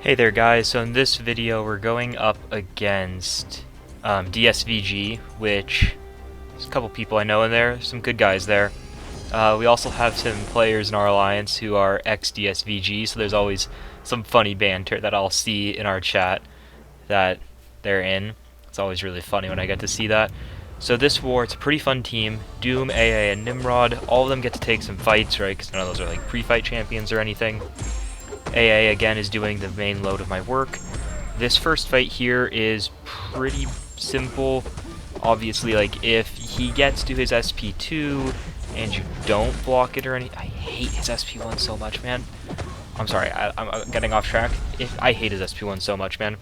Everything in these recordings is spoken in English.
Hey there guys, so in this video we're going up against DSVG, which there's a couple people I know in there, some good guys there. We also have some players in our alliance who are ex-DSVG, so there's always some funny banter that I'll see in our chat that they're in. It's always really funny when I get to see that. So this war, it's a pretty fun team. Doom, AA, and Nimrod, all of them get to take some fights, right, because none of those are like pre-fight champions or anything. AA again is doing the main load of my work. This first fight here is pretty simple. Obviously, like, if he gets to his SP2 and you don't block it or anything. I hate his SP1 so much, man. I'm sorry, I'm getting off track. I hate his SP1 so much, man.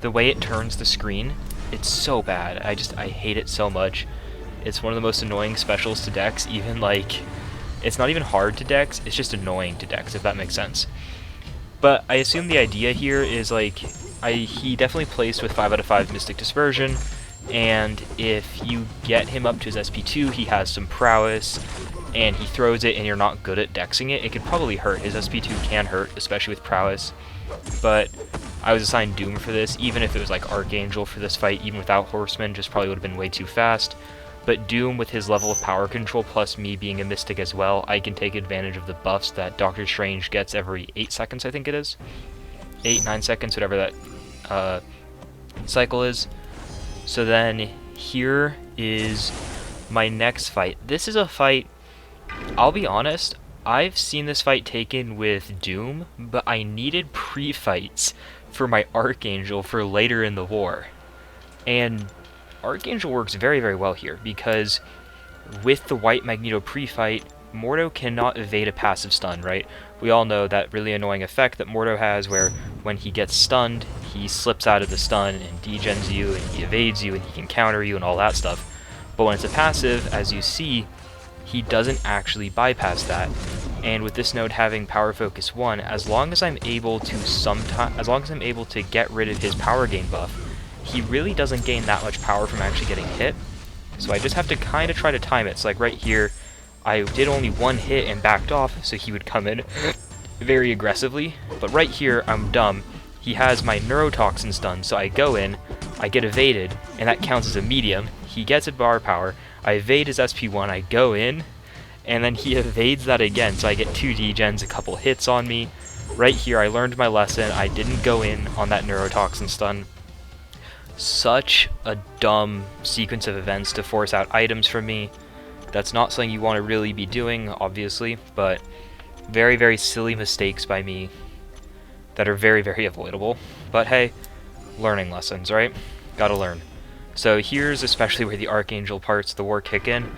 The way it turns the screen, it's so bad. I hate it so much. It's one of the most annoying specials to decks, even like, it's not even hard to decks, it's just annoying to decks, if that makes sense. But I assume the idea here is like, he definitely plays with 5 out of 5 Mystic Dispersion, and if you get him up to his SP2, he has some prowess, and he throws it and you're not good at dexing it, it could probably hurt. His SP2 can hurt, especially with prowess, but I was assigned Doom for this. Even if it was like Archangel for this fight, even without Horseman, just probably would have been way too fast. But Doom, with his level of power control, plus me being a Mystic as well, I can take advantage of the buffs that Doctor Strange gets every 8 seconds, I think it is. 8, 9 seconds, whatever that cycle is. So then, here is my next fight. This is a fight, I'll be honest, I've seen this fight taken with Doom, but I needed pre-fights for my Archangel for later in the war. And Archangel works very, very well here, because with the White Magneto pre-fight, Mordo cannot evade a passive stun, right? We all know that really annoying effect that Mordo has where when he gets stunned, he slips out of the stun and degens you, and he evades you, and he can counter you and all that stuff. But when it's a passive, as you see, he doesn't actually bypass that. And with this node having Power Focus 1, as long as I'm able to get rid of his power gain buff, he really doesn't gain that much power from actually getting hit. So I just have to kind of try to time it. So like right here, I did only one hit and backed off, so he would come in very aggressively. But right here, I'm dumb. He has my Neurotoxin stun, so I go in, I get evaded, and that counts as a medium. He gets a bar power, I evade his SP1, I go in, and then he evades that again, so I get 2 degens, a couple hits on me. Right here, I learned my lesson, I didn't go in on that Neurotoxin stun. Such a dumb sequence of events to force out items from me. That's not something you want to really be doing, obviously, but very, very silly mistakes by me that are very, very avoidable. But hey, learning lessons, right? Gotta learn. So here's especially where the Archangel parts of the war kick in.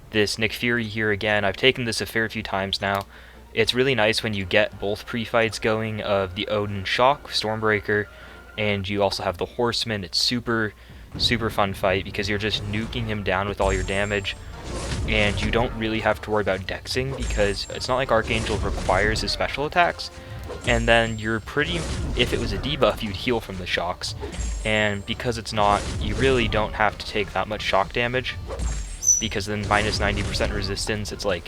This Nick Fury here again, I've taken this a fair few times now. It's really nice when you get both pre-fights going of the Odin Shock, Stormbreaker, and you also have the Horseman. It's super, super fun fight because you're just nuking him down with all your damage, and you don't really have to worry about dexing because it's not like Archangel requires his special attacks. And then you're pretty, if it was a debuff, you'd heal from the shocks, and because it's not, you really don't have to take that much shock damage, because then minus 90% resistance, it's like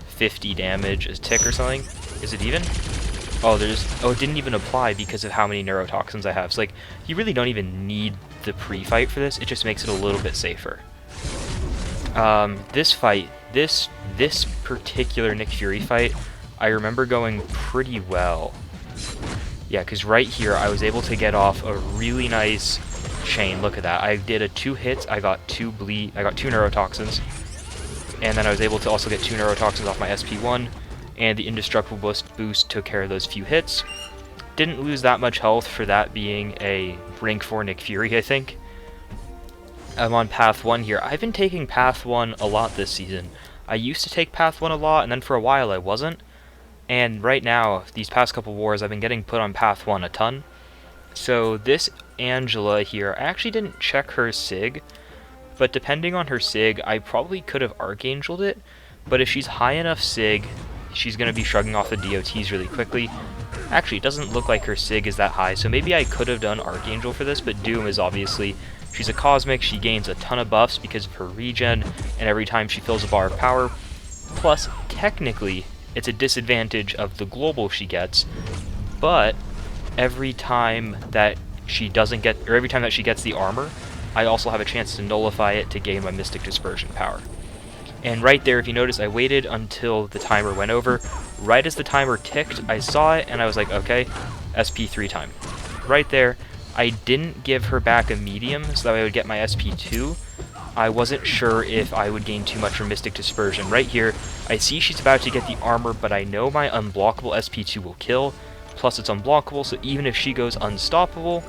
50 damage a tick or something. Is it even? Oh, it didn't even apply because of how many neurotoxins I have. So like, you really don't even need the pre-fight for this, it just makes it a little bit safer. This fight, this particular Nick Fury fight, I remember going pretty well. Yeah, because right here I was able to get off a really nice chain. Look at that. I did a 2 hits, I got 2 neurotoxins, and then I was able to also get 2 neurotoxins off my SP1, and the indestructible boost took care of those few hits. Didn't lose that much health for that being a rank 4 Nick Fury, I think. I'm on Path 1 here. I've been taking Path 1 a lot this season. I used to take Path 1 a lot, and then for a while I wasn't. And right now, these past couple wars, I've been getting put on Path 1 a ton. So this Angela here, I actually didn't check her SIG, but depending on her SIG, I probably could have Archangeled it, but if she's high enough SIG, she's going to be shrugging off the DOTs really quickly. Actually, it doesn't look like her SIG is that high, so maybe I could have done Archangel for this, but Doom is obviously, she's a Cosmic, she gains a ton of buffs because of her regen, and every time she fills a bar of power, plus, technically, it's a disadvantage of the global she gets, but every time that she doesn't get, or every time that she gets the armor, I also have a chance to nullify it to gain my Mystic Dispersion power. And right there, if you notice, I waited until the timer went over. Right as the timer ticked, I saw it, and I was like, okay, SP3 time. Right there, I didn't give her back a medium, so that I would get my SP2. I wasn't sure if I would gain too much from Mystic Dispersion. Right here, I see she's about to get the armor, but I know my unblockable SP2 will kill. Plus, it's unblockable, so even if she goes unstoppable,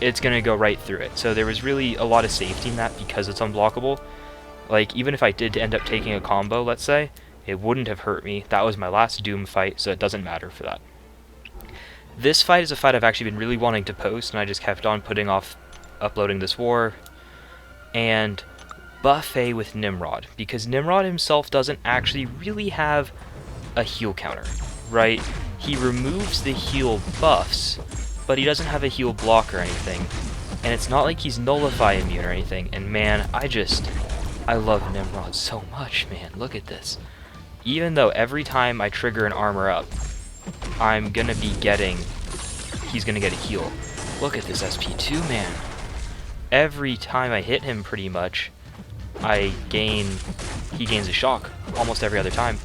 it's going to go right through it. So there was really a lot of safety in that because it's unblockable. Like, even if I did end up taking a combo, let's say, it wouldn't have hurt me. That was my last Doom fight, so it doesn't matter for that. This fight is a fight I've actually been really wanting to post, and I just kept on putting off uploading this war. And buffet with Nimrod, because Nimrod himself doesn't actually really have a heal counter, right? He removes the heal buffs, but he doesn't have a heal block or anything. And it's not like he's nullify immune or anything. And man, I love Nimrod so much, man. Look at this. Even though every time I trigger an armor up, I'm gonna be getting, he's gonna get a heal. Look at this SP2, man. Every time I hit him, pretty much, he gains a shock almost every other time.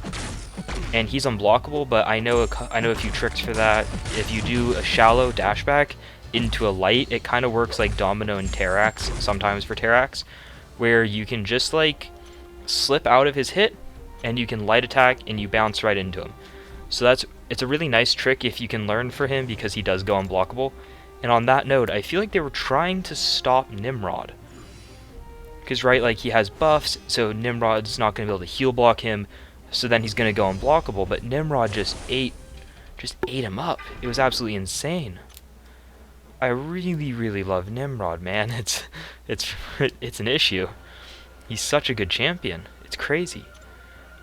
And he's unblockable, but I know a few tricks for that. If you do a shallow dashback into a light, it kind of works like Domino and Terrax, sometimes for Terrax, where you can just like slip out of his hit and you can light attack and you bounce right into him. So it's a really nice trick if you can learn for him, because he does go unblockable. And on that note, I feel like they were trying to stop Nimrod. Because, right, like, he has buffs, so Nimrod's not going to be able to heal block him, so then he's going to go unblockable. But Nimrod just ate him up. It was absolutely insane. I really, really love Nimrod, man. It's an issue. He's such a good champion. It's crazy.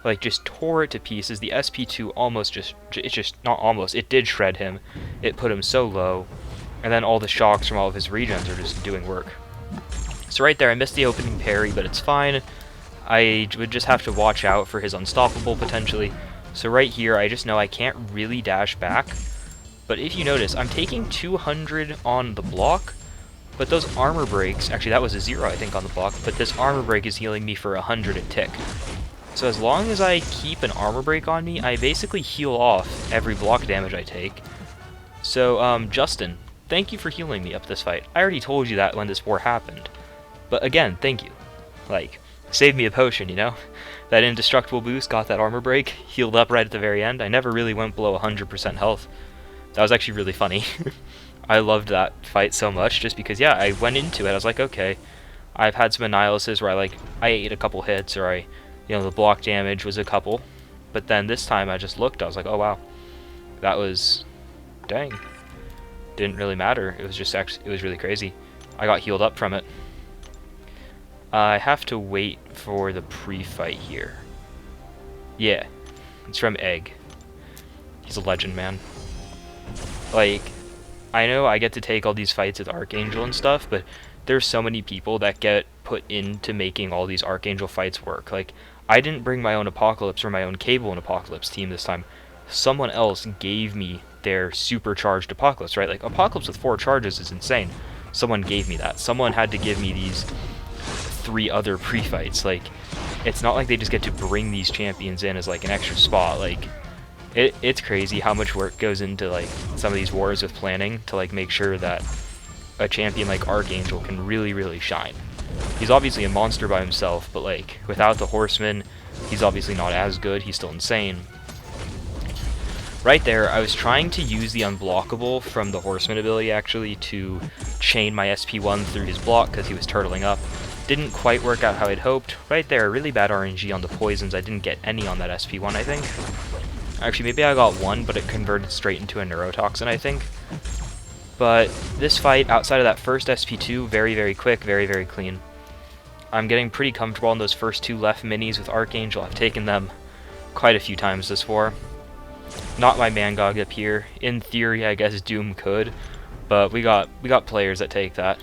Like, just tore it to pieces. The SP2 it did shred him. It put him so low. And then all the shocks from all of his regens are just doing work. So right there, I missed the opening parry, but it's fine. I would just have to watch out for his unstoppable, potentially. So right here, I just know I can't really dash back. But if you notice, I'm taking 200 on the block, but those armor breaks, actually that was a 0 I think on the block, but this armor break is healing me for 100 a tick. So as long as I keep an armor break on me, I basically heal off every block damage I take. So, Justin, thank you for healing me up this fight. I already told you that when this war happened. But again, thank you. Like, saved me a potion, you know? That indestructible boost, got that armor break, healed up right at the very end. I never really went below 100% health. That was actually really funny. I loved that fight so much, just because, yeah, I went into it, I was like, okay, I've had some Annihilus where I ate a couple hits, or the block damage was a couple. But then this time I just looked, I was like, oh wow, that was, dang. Didn't really matter. It was just it was really crazy. I got healed up from it. I have to wait for the pre-fight here. Yeah, it's from Egg. He's a legend, man. Like, I know I get to take all these fights with Archangel and stuff, but there's so many people that get put into making all these Archangel fights work. Like, I didn't bring my own Apocalypse or my own Cable and Apocalypse team this time. Someone else gave me their supercharged Apocalypse, right? Like, Apocalypse with 4 charges is insane. Someone gave me that. Someone had to give me these 3 other pre-fights. Like, it's not like they just get to bring these champions in as like an extra spot. Like, it's crazy how much work goes into like some of these wars with planning to like make sure that a champion like Archangel can really, really shine. He's obviously a monster by himself, but like without the Horseman, he's obviously not as good. He's still insane. Right there, I was trying to use the unblockable from the Horseman ability actually to chain my SP1 through his block because he was turtling up. Didn't quite work out how I'd hoped. Right there, really bad RNG on the poisons. I didn't get any on that SP1, I think. Actually, maybe I got one, but it converted straight into a neurotoxin, I think. But this fight, outside of that first SP2, very, very quick, very, very clean. I'm getting pretty comfortable on those first 2 left minis with Archangel. I've taken them quite a few times this war. Not my Mangog up here. In theory, I guess Doom could, but we got players that take that.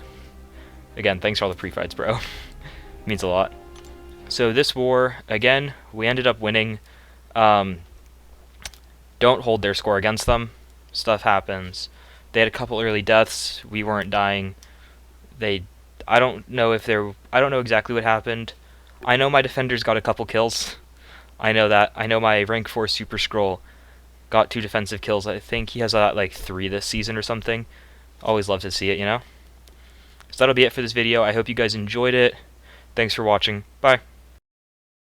Again, thanks for all the pre-fights, bro. Means a lot. So this war, again, we ended up winning. Don't hold their score against them. Stuff happens. They had a couple early deaths. We weren't dying. They, I don't know exactly what happened. I know my defenders got a couple kills. I know that. I know my rank 4 Super Scroll got 2 defensive kills. I think he has like 3 this season or something. Always love to see it, you know? So that'll be it for this video. I hope you guys enjoyed it. Thanks for watching. Bye.